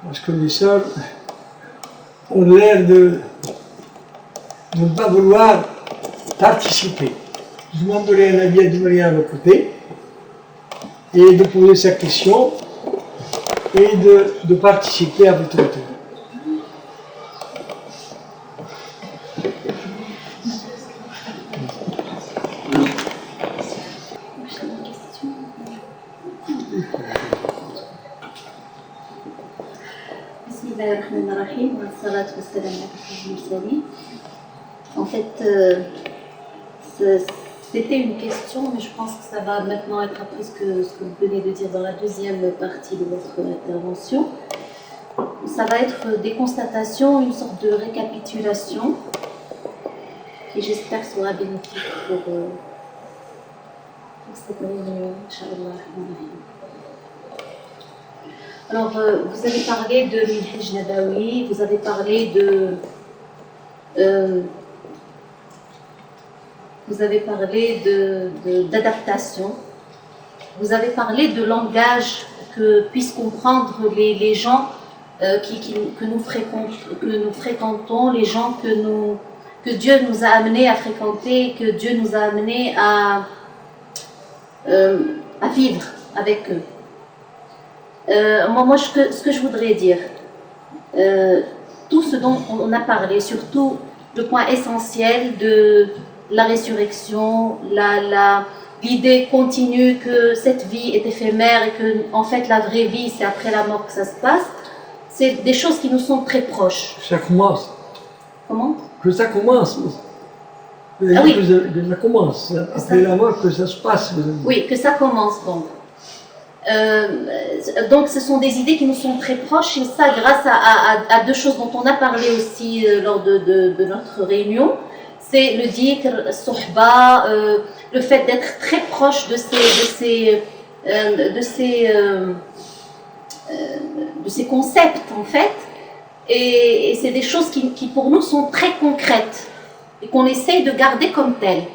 Parce que les sœurs ont l'air de ne pas vouloir participer. Je demanderai un avis à Di Maria à vos côtés et de poser sa question et de participer à votre tour. En fait, c'était une question, mais je pense que ça va maintenant être après ce que vous venez de dire dans la deuxième partie de votre intervention. Ça va être des constatations, une sorte de récapitulation, qui j'espère sera bénéfique pour cette réunion, Inch'Allah. Alors, vous avez parlé de Minhaj Nabawi, vous avez parlé d'adaptation, vous avez parlé de langage que puissent comprendre les gens que nous fréquentons, les gens que Dieu nous a amenés à fréquenter, que Dieu nous a amenés à vivre avec eux. Moi, ce que je voudrais dire, tout ce dont on a parlé, surtout le point essentiel de la résurrection, l'idée continue que cette vie est éphémère et que, en fait, la vraie vie, c'est après la mort que ça se passe, c'est des choses qui nous sont très proches. Ça commence. Comment? Que ça commence. Ah oui. Que ça commence. Après la mort, que ça se passe. Oui, que ça commence donc. Donc ce sont des idées qui nous sont très proches et ça grâce à deux choses dont on a parlé aussi lors de notre réunion. C'est le dhikr, le sohba, le fait d'être très proche de ces concepts en fait. Et c'est des choses qui pour nous sont très concrètes et qu'on essaye de garder comme telles.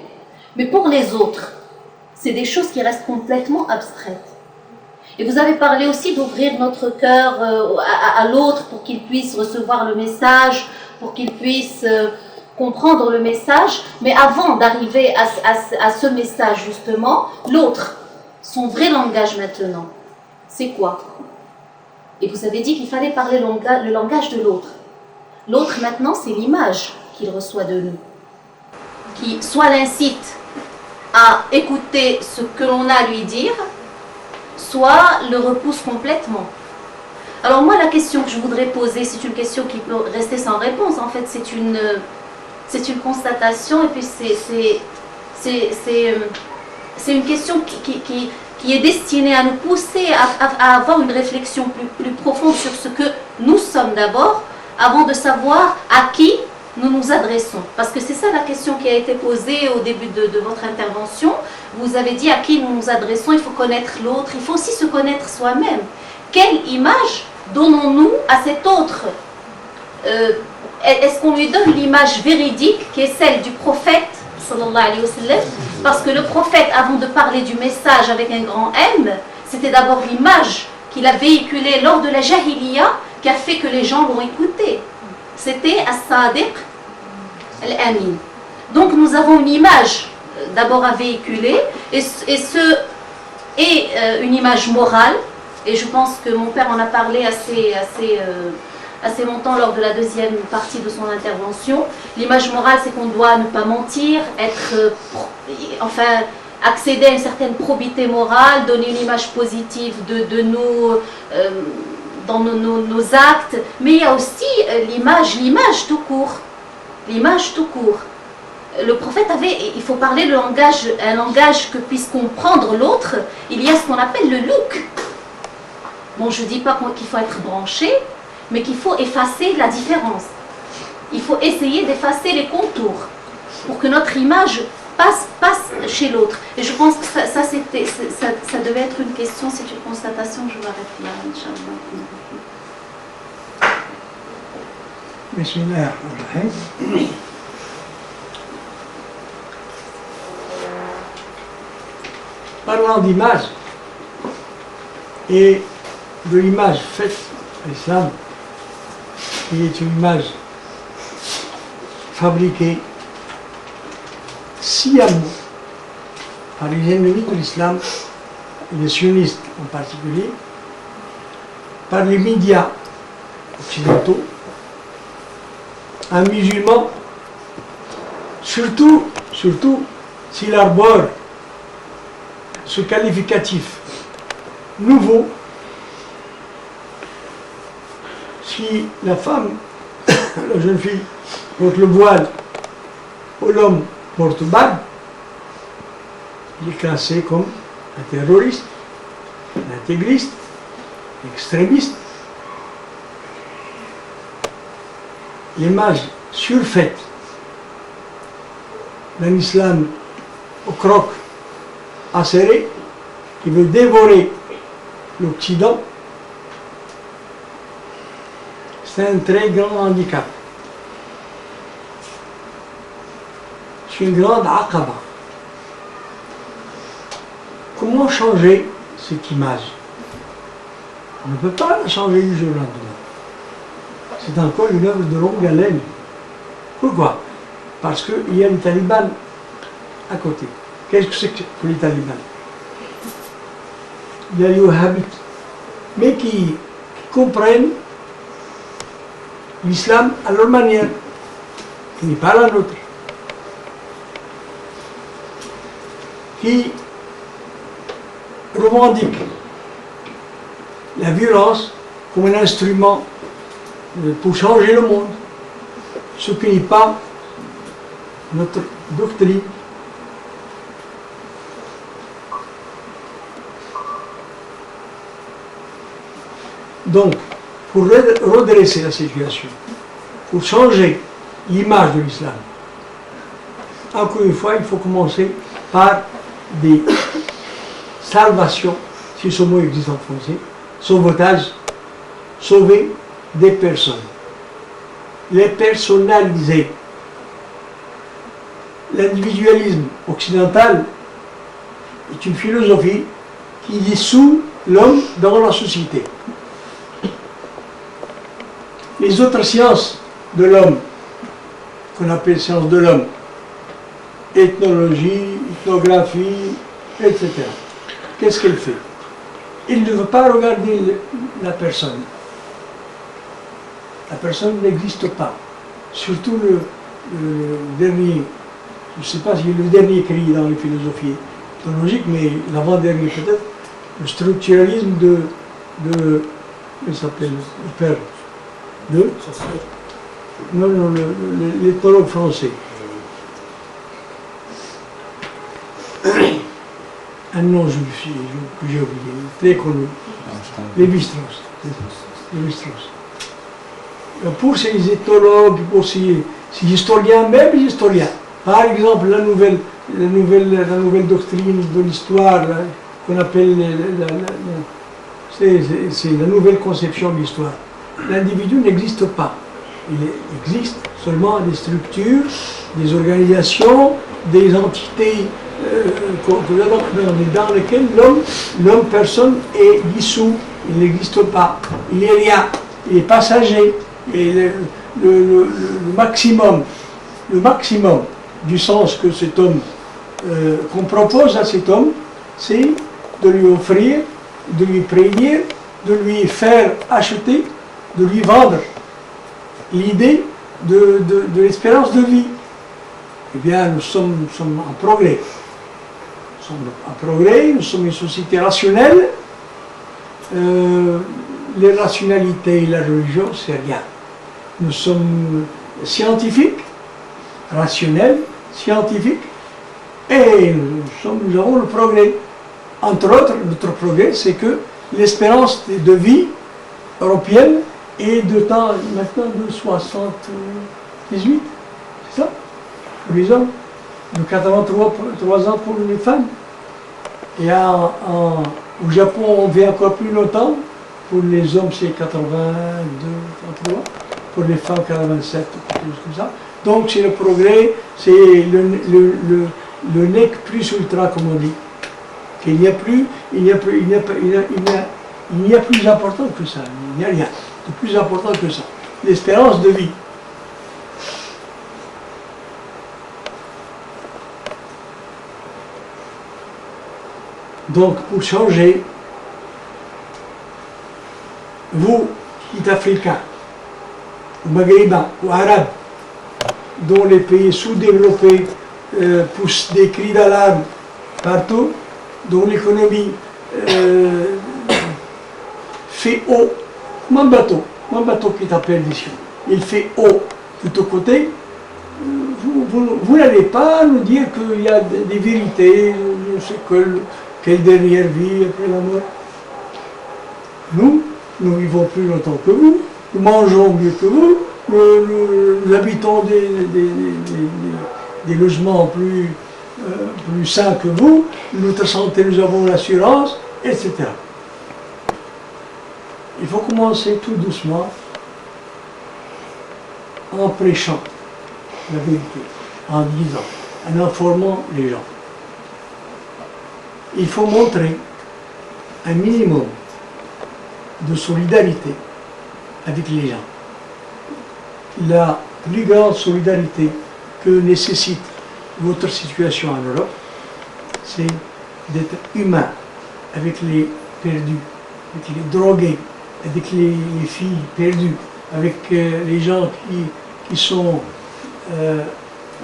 Mais pour les autres, c'est des choses qui restent complètement abstraites. Et vous avez parlé aussi d'ouvrir notre cœur à l'autre pour qu'il puisse recevoir le message, pour qu'il puisse comprendre le message. Mais avant d'arriver à ce message justement, l'autre, son vrai langage maintenant, c'est quoi? Et vous avez dit qu'il fallait parler le langage de l'autre. L'autre maintenant, c'est l'image qu'il reçoit de nous, qui soit l'incite à écouter ce que l'on a à lui dire, soit le repousse complètement. Alors moi, la question que je voudrais poser, c'est une question qui peut rester sans réponse. En fait, c'est une constatation et puis c'est une question qui est destinée à nous pousser à avoir une réflexion plus profonde sur ce que nous sommes d'abord, avant de savoir à qui nous nous adressons. Parce que c'est ça la question qui a été posée au début de votre intervention. Vous avez dit à qui nous nous adressons, il faut connaître l'autre, il faut aussi se connaître soi-même. Quelle image donnons-nous à cet autre? Est-ce qu'on lui donne l'image véridique qui est celle du prophète sallallahu alayhi wa sallam? Parce que le prophète, avant de parler du message avec un grand M, c'était d'abord l'image qu'il a véhiculée lors de la Jahiliya qui a fait que les gens l'ont écouté. C'était As-Sadiq Al-Amin. Donc nous avons une image d'abord à véhiculer et une image morale, et je pense que mon père en a parlé assez longtemps lors de la deuxième partie de son intervention. L'image morale, c'est qu'on doit ne pas mentir, accéder à une certaine probité morale, donner une image positive de nous dans nos actes, mais il y a aussi l'image tout court. L'image tout court. Le prophète il faut parler un langage que puisse comprendre l'autre. Il y a ce qu'on appelle le look. Bon, je ne dis pas qu'il faut être branché, mais qu'il faut effacer la différence. Il faut essayer d'effacer les contours pour que notre image passe chez l'autre. Et je pense que ça devait être une question, c'est une constatation, je m'arrête là, Inch'Allah. Bismillahirrahmanirrahim. Parlant d'image et de l'image faite à l'islam, qui est une image fabriquée sciemment par les ennemis de l'islam, et les sionistes en particulier, par les médias occidentaux, un musulman, surtout s'il arbore ce qualificatif nouveau, si la femme, la jeune fille, porte le voile, ou l'homme porte bague, il est classé comme un terroriste, un intégriste, extrémiste. L'image surfaite d'un islam au croc acéré qui veut dévorer l'Occident, c'est un très grand handicap. C'est une grande aqaba. Comment changer cette image? On ne peut pas la changer du jour au lendemain. C'est encore une œuvre de longue haleine. Pourquoi? Parce qu'il y a les talibans à côté. Qu'est-ce que c'est que les talibans? Il y a les wahhabites, mais qui comprennent l'islam à leur manière, qui n'est pas la nôtre, qui revendiquent la violence comme un instrument pour changer le monde, ce qui n'est pas notre doctrine. Donc, pour redresser la situation, pour changer l'image de l'islam, encore une fois, il faut commencer par des salvations, si ce mot existe en français, sauvetage, sauver des personnes, les personnaliser. L'individualisme occidental est une philosophie qui dissout l'homme dans la société. Les autres sciences de l'homme, qu'on appelle sciences de l'homme, ethnologie, ethnographie, etc. Qu'est-ce qu'elle fait? Il ne veut pas regarder la personne. La personne n'existe pas. Surtout le dernier, je ne sais pas si le dernier écrit dans les philosophies ethnologiques, mais l'avant-dernier peut-être, le structuralisme comment s'appelle, le père de... Non, l'ethnologue français. Un nom, j'ai oublié, très connu. Lévi-Strauss. Pour ces ethnologues, pour ces historiens, même les historiens, par exemple la nouvelle doctrine de l'histoire qu'on appelle c'est la nouvelle conception de l'histoire. L'individu n'existe pas. Il existe seulement des structures, des organisations, des entités dans lesquelles l'homme personne est dissous. Il n'existe pas. Il est rien. Il est passager. Et le maximum du sens que cet homme, qu'on propose à cet homme, c'est de lui offrir, de lui prédire, de lui faire acheter, de lui vendre l'idée de l'espérance de vie. Eh bien, nous sommes en progrès. Nous sommes une société rationnelle. Les rationalités et la religion, c'est rien. Nous sommes scientifiques, rationnels, scientifiques, et nous avons le progrès. Entre autres, notre progrès, c'est que l'espérance de vie européenne est de temps maintenant de 78, c'est ça, pour les hommes, de 83 ans pour les femmes. Et au Japon, on vit encore plus longtemps. Pour les hommes, c'est 82, 83. Pour les femmes, 87, quelque chose comme ça. Donc, c'est le progrès, c'est le nec plus ultra, comme on dit. Il n'y a plus important que ça. Il n'y a rien. C'est plus important que ça. L'espérance de vie. Donc, pour changer, vous, qui êtes africains, ou maghrébins, ou arabes, dont les pays sous-développés poussent des cris d'alarme partout, dont l'économie fait haut, mon bateau qui est en perdition, il fait haut de tous côtés, vous n'allez pas nous dire qu'il y a des vérités, je sais quelle dernière vie après la mort. Nous vivons plus longtemps que vous, nous mangeons mieux que vous, nous habitons des logements plus sains que vous, notre santé, nous avons l'assurance, etc. Il faut commencer tout doucement en prêchant la vérité, en disant, en informant les gens. Il faut montrer un minimum de solidarité avec les gens. La plus grande solidarité que nécessite votre situation en Europe, c'est d'être humain avec les perdus, avec les drogués, avec les filles perdues, avec les gens qui sont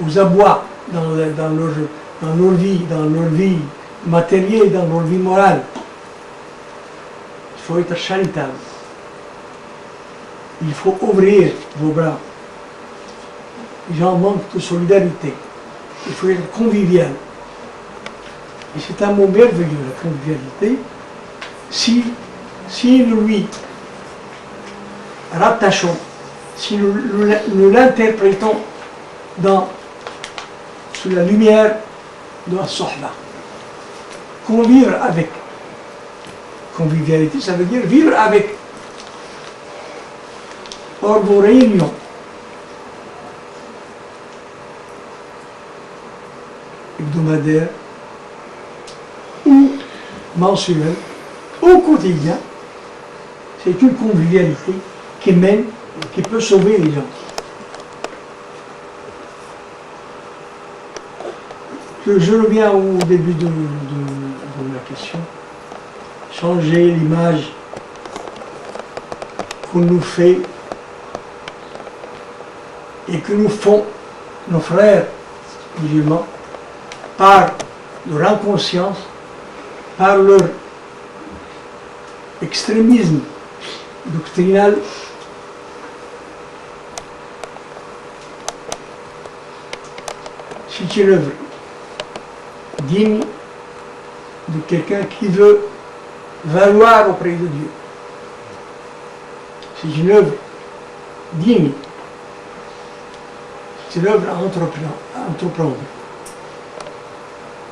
aux abois dans leur vie matérielle, dans leur vie morale. Il faut être charitable. Il faut ouvrir vos bras. Les gens manquent de solidarité. Il faut être convivial. Et c'est un mot merveilleux, la convivialité. Si nous lui rattachons, si nous l'interprétons sous la lumière de la sohba, convivre avec. Convivialité, ça veut dire vivre avec. Or, vos réunions hebdomadaires ou mensuelles, au quotidien, c'est une convivialité qui mène, qui peut sauver les gens. Je reviens au début de la question. Changer l'image qu'on nous fait et que nous font nos frères musulmans par leur inconscience, par leur extrémisme doctrinal. C'est une œuvre digne de quelqu'un qui veut valoir auprès de Dieu. C'est une œuvre digne. C'est une œuvre à entreprendre.